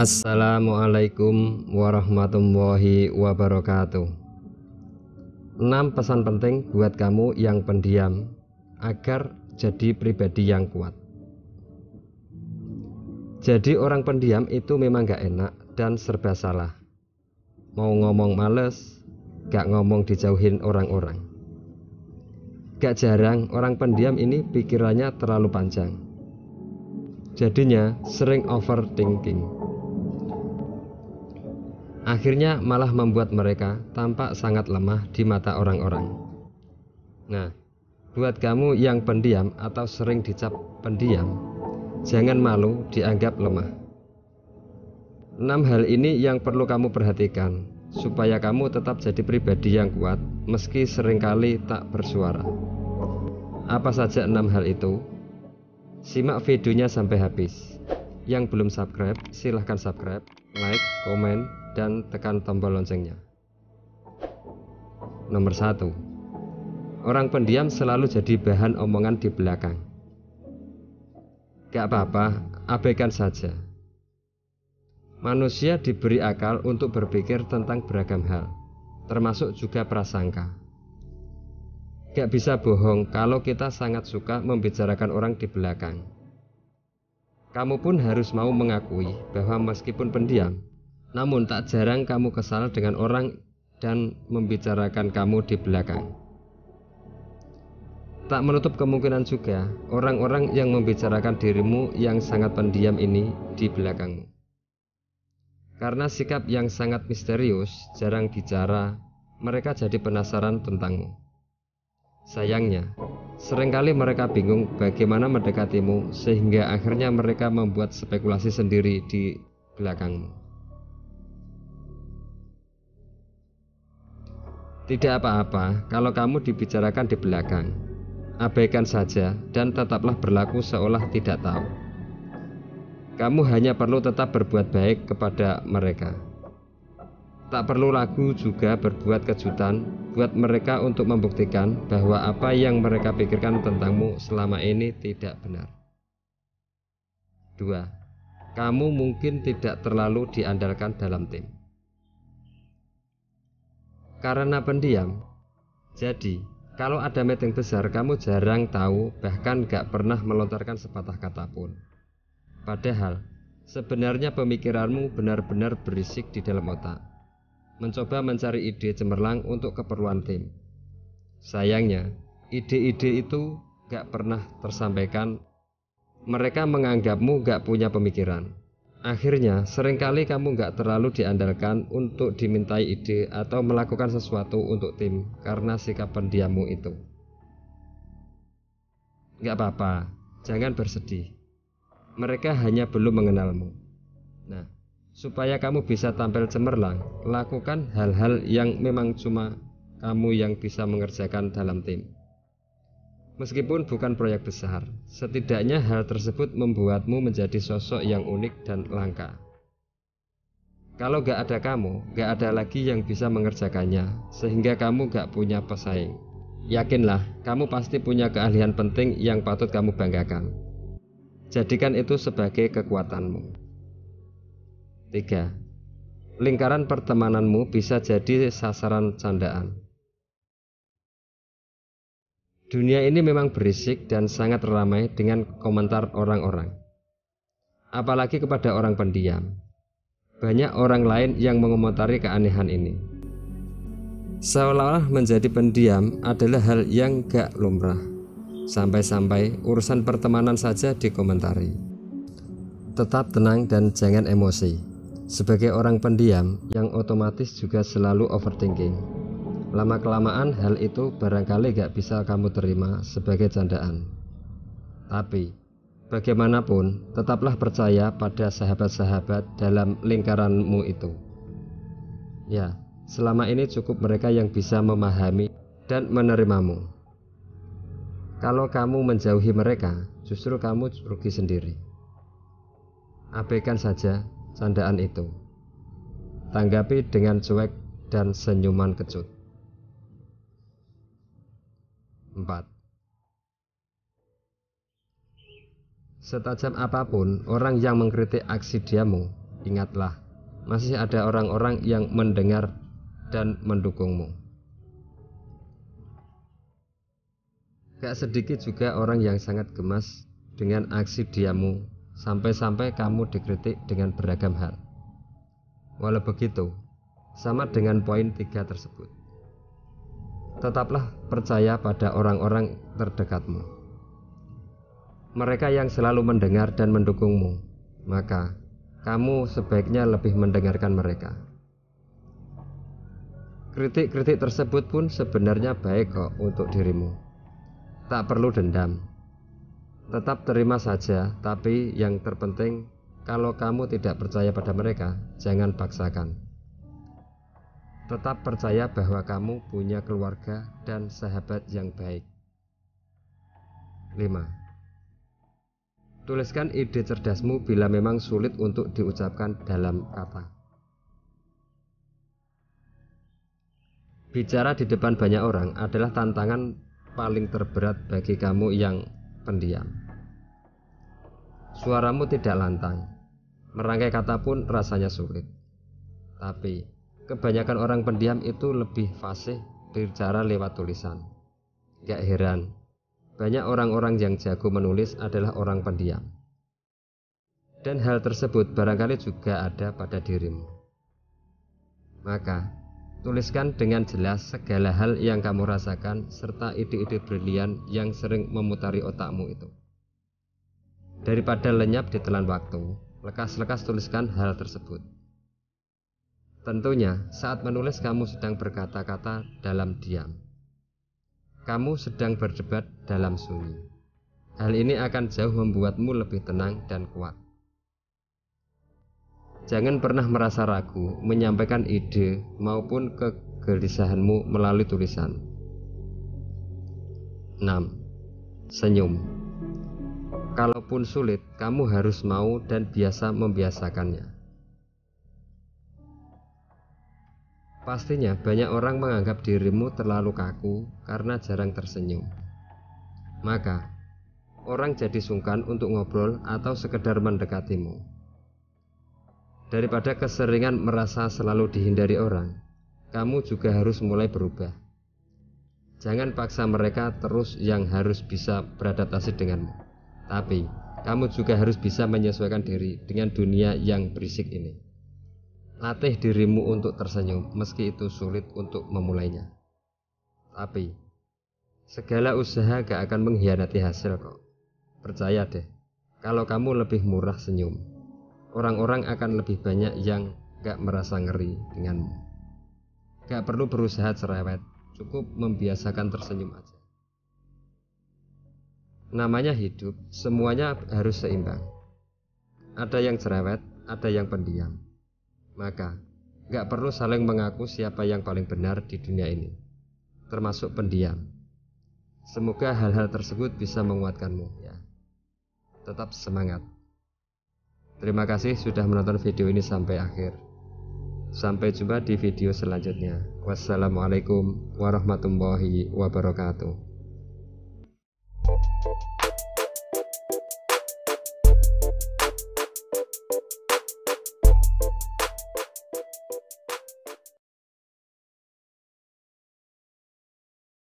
Assalamualaikum warahmatullahi wabarakatuh. 6 pesan penting buat kamu yang pendiam agar jadi pribadi yang kuat. Jadi orang pendiam itu memang gak enak dan serba salah. Mau ngomong males, gak ngomong dijauhin orang-orang. Gak jarang orang pendiam ini pikirannya terlalu panjang. Jadinya sering overthinking. Akhirnya malah membuat mereka tampak sangat lemah di mata orang-orang. Nah, buat kamu yang pendiam atau sering dicap pendiam, jangan malu dianggap lemah. 6 hal ini yang perlu kamu perhatikan supaya kamu tetap jadi pribadi yang kuat meski seringkali tak bersuara. Apa saja 6 hal itu? Simak videonya sampai habis. Yang belum subscribe, silahkan subscribe, like, komen, dan tekan tombol loncengnya. Nomor 1. Orang pendiam selalu jadi bahan omongan di belakang. Gak apa-apa, abaikan saja. Manusia diberi akal untuk berpikir tentang beragam hal, termasuk juga prasangka. Gak bisa bohong kalau kita sangat suka membicarakan orang di belakang. Kamu pun harus mau mengakui bahwa meskipun pendiam, namun tak jarang kamu kesal dengan orang dan membicarakan kamu di belakang. Tak menutup kemungkinan juga orang-orang yang membicarakan dirimu yang sangat pendiam ini di belakangmu. Karena sikap yang sangat misterius, jarang bicara, mereka jadi penasaran tentangmu. Sayangnya, seringkali mereka bingung bagaimana mendekatimu sehingga akhirnya mereka membuat spekulasi sendiri di belakangmu. Tidak apa-apa kalau kamu dibicarakan di belakang. Abaikan saja dan tetaplah berlaku seolah tidak tahu. Kamu hanya perlu tetap berbuat baik kepada mereka. Tak perlu ragu juga berbuat kejutan buat mereka untuk membuktikan bahwa apa yang mereka pikirkan tentangmu selama ini tidak benar. 2. Kamu mungkin tidak terlalu diandalkan dalam tim. Karena pendiam, jadi kalau ada meeting besar kamu jarang tahu, bahkan gak pernah melontarkan sepatah kata pun. Padahal sebenarnya pemikiranmu benar-benar berisik di dalam otak, mencoba mencari ide cemerlang untuk keperluan tim. Sayangnya, ide-ide itu gak pernah tersampaikan. Mereka menganggapmu gak punya pemikiran. Akhirnya, seringkali kamu gak terlalu diandalkan untuk dimintai ide atau melakukan sesuatu untuk tim karena sikap pendiammu itu. Gak apa-apa, jangan bersedih. Mereka hanya belum mengenalmu. Nah, supaya kamu bisa tampil cemerlang, lakukan hal-hal yang memang cuma kamu yang bisa mengerjakan dalam tim. Meskipun bukan proyek besar, setidaknya hal tersebut membuatmu menjadi sosok yang unik dan langka. Kalau gak ada kamu, gak ada lagi yang bisa mengerjakannya, sehingga kamu gak punya pesaing. Yakinlah, kamu pasti punya keahlian penting yang patut kamu banggakan. Jadikan itu sebagai kekuatanmu. 3. Lingkaran pertemananmu bisa jadi sasaran candaan. Dunia ini memang berisik dan sangat ramai dengan komentar orang-orang. Apalagi kepada orang pendiam. Banyak orang lain yang mengomentari keanehan ini. Seolah-olah menjadi pendiam adalah hal yang gak lumrah. Sampai-sampai urusan pertemanan saja dikomentari. Tetap tenang dan jangan emosi. Sebagai orang pendiam yang otomatis juga selalu overthinking. Lama-kelamaan hal itu barangkali gak bisa kamu terima sebagai candaan. Tapi, bagaimanapun, tetaplah percaya pada sahabat-sahabat dalam lingkaranmu itu. Ya, selama ini cukup mereka yang bisa memahami dan menerimamu. Kalau kamu menjauhi mereka, justru kamu rugi sendiri. Abaikan saja candaan itu. Tanggapi dengan cuek dan senyuman kecut. 4. Setajam apapun orang yang mengkritik aksi diammu, ingatlah, masih ada orang-orang yang mendengar dan mendukungmu. Gak sedikit juga orang yang sangat gemas dengan aksi diammu, sampai-sampai kamu dikritik dengan beragam hal. Walau begitu, sama dengan poin 3 tersebut, tetaplah percaya pada orang-orang terdekatmu, mereka yang selalu mendengar dan mendukungmu. Maka kamu sebaiknya lebih mendengarkan mereka. Kritik-kritik tersebut pun sebenarnya baik kok untuk dirimu. Tak perlu dendam, tetap terima saja. Tapi yang terpenting, kalau kamu tidak percaya pada mereka, jangan paksakan. Tetap percaya bahwa kamu punya keluarga dan sahabat yang baik. 5. Tuliskan ide cerdasmu bila memang sulit untuk diucapkan dalam kata. Bicara di depan banyak orang adalah tantangan paling terberat bagi kamu yang pendiam. Suaramu tidak lantang, merangkai kata pun rasanya sulit. Tapi kebanyakan orang pendiam itu lebih fasih bicara lewat tulisan. Gak heran, banyak orang-orang yang jago menulis adalah orang pendiam. Dan hal tersebut barangkali juga ada pada dirimu. Maka, tuliskan dengan jelas segala hal yang kamu rasakan serta ide-ide brilian yang sering memutari otakmu itu. Daripada lenyap ditelan waktu, lekas-lekas tuliskan hal tersebut. Tentunya, saat menulis kamu sedang berkata-kata dalam diam. Kamu sedang berdebat dalam sunyi. Hal ini akan jauh membuatmu lebih tenang dan kuat. Jangan pernah merasa ragu menyampaikan ide maupun kegelisahanmu melalui tulisan. 6. Senyum. Kalaupun sulit, kamu harus mau dan biasa membiasakannya. Pastinya banyak orang menganggap dirimu terlalu kaku karena jarang tersenyum. Maka, orang jadi sungkan untuk ngobrol atau sekedar mendekatimu. Daripada keseringan merasa selalu dihindari orang, kamu juga harus mulai berubah. Jangan paksa mereka terus yang harus bisa beradaptasi denganmu. Tapi, kamu juga harus bisa menyesuaikan diri dengan dunia yang berisik ini. Latih dirimu untuk tersenyum meski itu sulit untuk memulainya. Tapi, segala usaha gak akan mengkhianati hasil kok. Percaya deh, kalau kamu lebih murah senyum, orang-orang akan lebih banyak yang gak merasa ngeri denganmu. Gak perlu berusaha cerewet, cukup membiasakan tersenyum aja. Namanya hidup, semuanya harus seimbang. Ada yang cerewet, ada yang pendiam. Maka, gak perlu saling mengaku siapa yang paling benar di dunia ini, termasuk pendiam. Semoga hal-hal tersebut bisa menguatkanmu ya. Tetap semangat. Terima kasih sudah menonton video ini sampai akhir. Sampai jumpa di video selanjutnya. Wassalamualaikum warahmatullahi wabarakatuh.